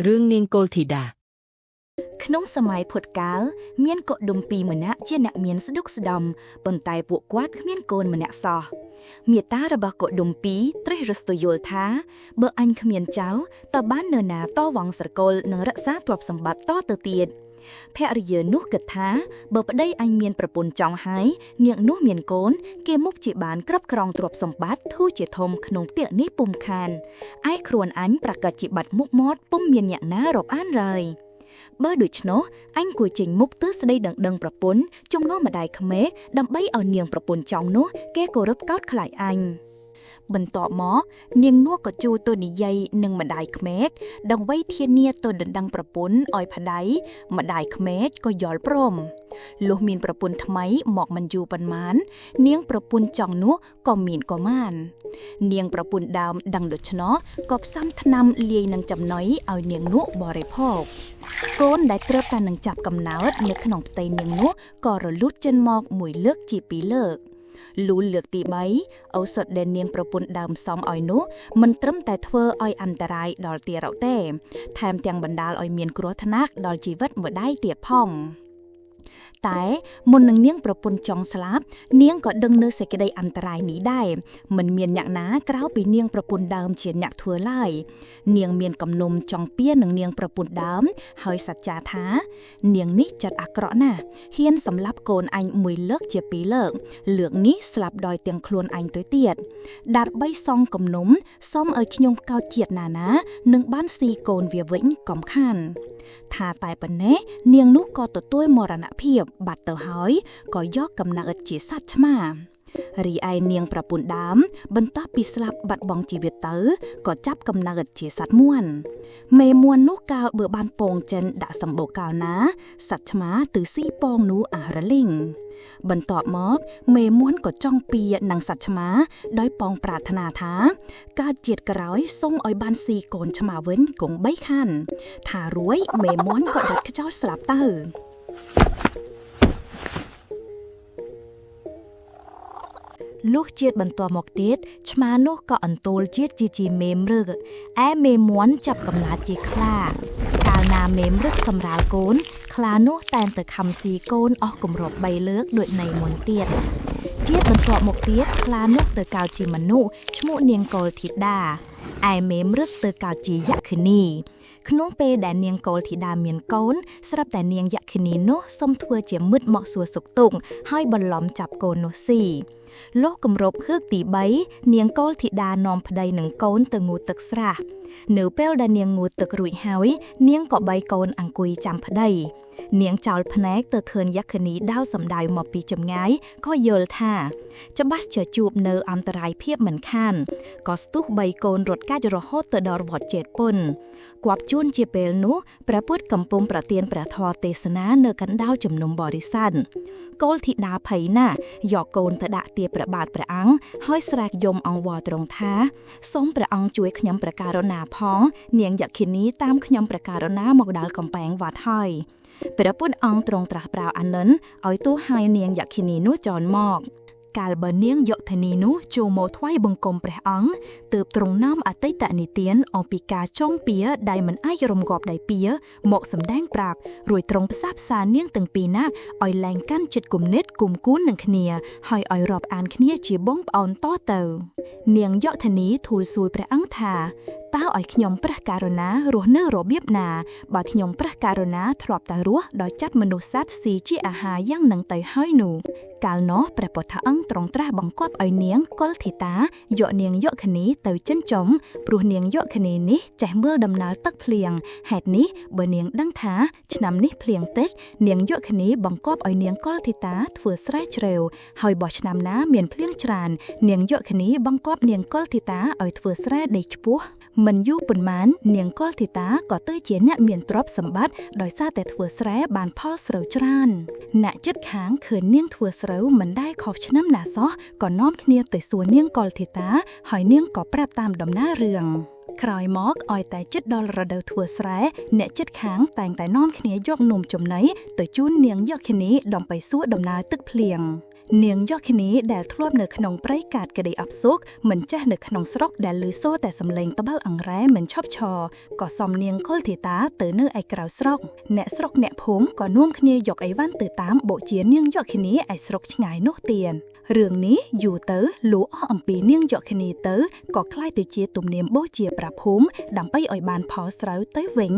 រឿងនាងកុលធីតាក្នុងសម័យពុទ្ធកាលមានកុដុម្ពីម្នាក់ជាអ្នកមានស្ដុកស្ដំប៉ុន្តែពួកគាត់គ្មានកូនម្នាក់សោះមេតារបស់កុដុម្ពីត្រេះរស្ទយល់ថាបើអញគ្មានចៅតើបាននរណាតវង្សស្រកុលនិងរក្សាទ្រព្យសម្បត្តិតទៅទៀតភរិយានោះគិតថាបើប្តីអញមានប្រពន្ធចង់ហើយនាងនោះមានកូនគេមុខជាបានគ្រប់គ្រងទ្រព្យសម្បត្តិធូរជាធំក្នុងផ្ទះនេះពុំខានឯខ្លួនអញប្រកាសជាបាត់មុខមាត់ពុំមានអ្នកណារាប់អានឡើយបើដូច្នោះអញគួរចេញមុខទៅស្ដីដឹងប្រពន្ធជំនួសម្ដាយក្មេកដើម្បីឲ្យនាងប្រពន្ធចង់នោះគេគោរពកោតខ្លាចអញបន្ទាប់មកនាងនោះក៏ជួទៅនិយាយនឹងម្ដាយក្មេកដើម្បីធានាទៅដណ្ដឹងប្រពន្ធឲ្យប្តីម្ដាយក្មេកក៏យល់ព្រមលុះមានប្រពន្ធថ្មីមកមិនយូរប៉ុន្មាននាងប្រពន្ធចង់នោះក៏មានក៏បាននាងប្រពន្ធដើមដឹងដូច្នោះក៏ផ្សំថ្នាំលាយនឹងចំណុយឲ្យនាងនោះបរិភោគកូនដែលត្រូវតែនឹងចាប់កំណើតនៅក្នុងផ្ទៃនាងនោះក៏រលូតចេញមកមួយលើកជាពីរលើកលូលលើកទី3ឱសថដែលនាងប្រពន្ធដើមសំឲ្យនោះមិនត្រឹមតែធ្វើឲ្យអន្តរាយដល់ទារកទេថែមទាំងបណ្ដាលឲ្យមានគ្រោះថ្នាក់ដល់ជីវិតម្ដាយទៀតផងតែមុននឹងនាងប្រពន្ធចង់ស្លាប់នាងក៏ដឹងនៅសេចក្តីអន្តរាយនេះដែរមិនមានអ្នកណាក្រៅពីនាងប្រពន្ធដើមជាអ្នកធ្វើឡើយនាងមានកំណុំចង់ពៀនឹងនាងប្រពន្ធដើមហើយសច្ចាថានាងនេះចិត្តអាក្រក់ណាស់ហ៊ានសម្លាប់កូនអញមួយលើកជាពីរលើកនេះស្លាប់ដោយទាំងខ្លួនអញទៅទៀតដាត់បីសងកំណុំសុំឲ្យខ្ញុំកោតជាតិណានឹងបានស៊ីកូនវាវិញកំខានថាតែប៉ុណ្ណេះនាងនោះក៏ទទួលមរណភាពបាត់ទៅហើយក៏យកកំណើតជាសត្វឆ្មារីឯនាងប្រពន្ធដើមបន្ទាប់ពីស្លាប់បាត់បង់ជីវិតទៅក៏ចាប់កំណើតជាសត្វមួនមេមួននោះកាលបើបានពងចិនដាក់សម្បូរកាលណាសត្វឆ្មាទិស៊ីពងនោះអារលីងបន្ទាប់មកមេមួនក៏ចង់ពៀនឹងសត្វឆ្មាដោយប៉ងប្រាថ្នាថាកើតជាតិក្រោយសុំឲ្យបានស៊ីកូនឆ្មាវិញគង់3ខានថារួយមេមួនក៏ដាច់ខ្ចោលស្លាប់ទៅលុះជាតិបន្ទាប់មកទៀតឆ្មានោះក៏អន្ទោលជាតិជាមេមរឹកឯមេមួនចាប់កំណើតជាខ្លាកាលណាមេមរឹកសម្រាលកូនខ្លានោះតែងតែខំស៊ីកូនអស់គម្រប3លើកដូចនៃមុនទៀតជាតិបន្ទាប់មកទៀតខ្លានោះទៅកើតជាមនុស្សឈ្មោះនាងកុលធីតាឯមេមរឹកទៅកើតជាយក្ខិនីក្នុងពេលដែលនាងកុលធីតាមានកូនស្រាប់តែនាងយក្ខិនីនោះសុំធ្វើជាមិត្តមកសួរសុខទុក្ខហើយបន្លំចាប់កូននោះស៊ីលុះគម្រប់ហឺកទី3នាងកុលធីតានាំប្តីនិងកូនទៅងូតទឹកស្រះនៅពេលដែលនាងងូតទឹករួចហើយនាងក៏បីកូនអង្គុយចាំប្តីនាងចោលភ្នែកទៅឃើញយក្ខិនីដាវសម្ដៅមកពីចម្ងាយក៏យល់ថាច្បាស់ជាជួបនៅអន្តរាយភាពមិនខានក៏ស្ទុះបីកូនរត់កាច់រហូតទៅដល់វត្តចេតពុនគប់ជួនជាពេលនោះព្រះពុទ្ធកំពុងប្រទានព្រះធម៌ទេសនានៅកណ្ដាលជំនុំបរិស័ទកុលធីតាភ័យណាស់យកកូនទៅដាក់ទាបព្រះបាទព្រះអង្គហើយស្រែកយំអង្វរទ្រង់ថាសូមព្រះអង្គជួយខ្ញុំព្រះករុណាផងនាងយក្ខិនីតាមខ្ញុំព្រះករុណាមកដល់កំពែងវត្តហើយព្រះពុទ្ធអង្គទ្រង់ត្រាស់ប្រាប់អានន្ទឲ្យទោះឲ្យនាងយក្ខិនីនោះចោលមកកាលបើនាងយក្ខិនីនោះចូលមកថ្វាយបង្គំព្រះអង្គទើបទ្រង់នាំអតីតនិទានអំពីការចងពៀដែលមិនអាចរំងាប់ដៃពៀមកសម្ដែងប្រាប់រួចទ្រង់ផ្សះផ្សានាងទាំងពីរនាក់ឲ្យលែងកាន់ចិត្តគំនិតគុំគួននឹងគ្នាហើយឲ្យរាប់អានគ្នាជាបងប្អូនតទៅនាងយក្ខិនីទូលសួរព្រះអង្គថាតើឲ្យខ្ញុំព្រះករុណារស់នៅរបៀបណាបើខ្ញុំព្រះករុណាធ្លាប់តែរស់ដោយចាត់មនុស្សសត្វស៊ីជាអាហារយ៉ាងនឹងទៅហើយនោះកាលនោះព្រះពុទ្ធអង្គទ្រង់ត្រាស់បង្គាប់ឲ្យនាងកុលធីតាយកនាងយក្ខិនីទៅចិញ្ចឹមព្រោះនាងយក្ខិនីនេះចេះមើលដំណើរទឹកភ្លៀងហេតុនេះបើនាងដឹងថាឆ្នាំនេះភ្លៀងតិចនាងយក្ខិនីបង្គាប់ឲ្យនាងកុលធីតាធ្វើស្រែជ្រៅហើយបើឆ្នាំណាមានភ្លៀងច្រើននាងយក្ខិនីបង្គាប់នាងកុលធីតាឲ្យធ្វើស្រែដីឆ្ពោះមិនយូរប៉ុន្មាននាងកុលធីតាក៏ទៅជាអ្នកមានទ្រព្យសម្បត្តិដោយសារតែធ្វើស្រែបានផលស្រូវច្រើនអ្នកជិតខាងឃើញនាងធ្វើស្រូវមិនដែលខុសឆ្នាំណាសោះក៏នាំគ្នាទៅសួរនាងកុលធីតាហើយនាងក៏ប្រាប់តាមដំណើររឿងក្រោយមកឲ្យតែជិតដល់រដូវធ្វើស្រែអ្នកជិតខាងតែងតែនាំគ្នាយកនំចំណីទៅជូននាងយក្ខិនីដើម្បីសួរដំណើរទឹកភ្លៀង នាងយកគ្នាដែលធ្លាប់នៅក្នុងព្រៃកាត់ក្តីអបសុកមិនចេះនៅក្នុងស្រុកដែលឮសូរតែសំឡេងត្បាល់អង្រែមិនឈប់ឈរក៏សំនាងកុលធីតាទៅនៅឯក្រៅស្រុកអ្នកស្រុកអ្នកភូមិក៏នាំគ្នាយកអីវ៉ាន់ទៅតាមបូជានាងយកគ្នាឯស្រុកឆ្ងាយនោះទៀតរឿងនេះយូរទៅលូអស់អំពីនាងយកគ្នាទៅក៏คล้ายទៅជាទំនៀមបូជាប្រាភូមិដើម្បីឲ្យបានផលស្រូវទៅវិញ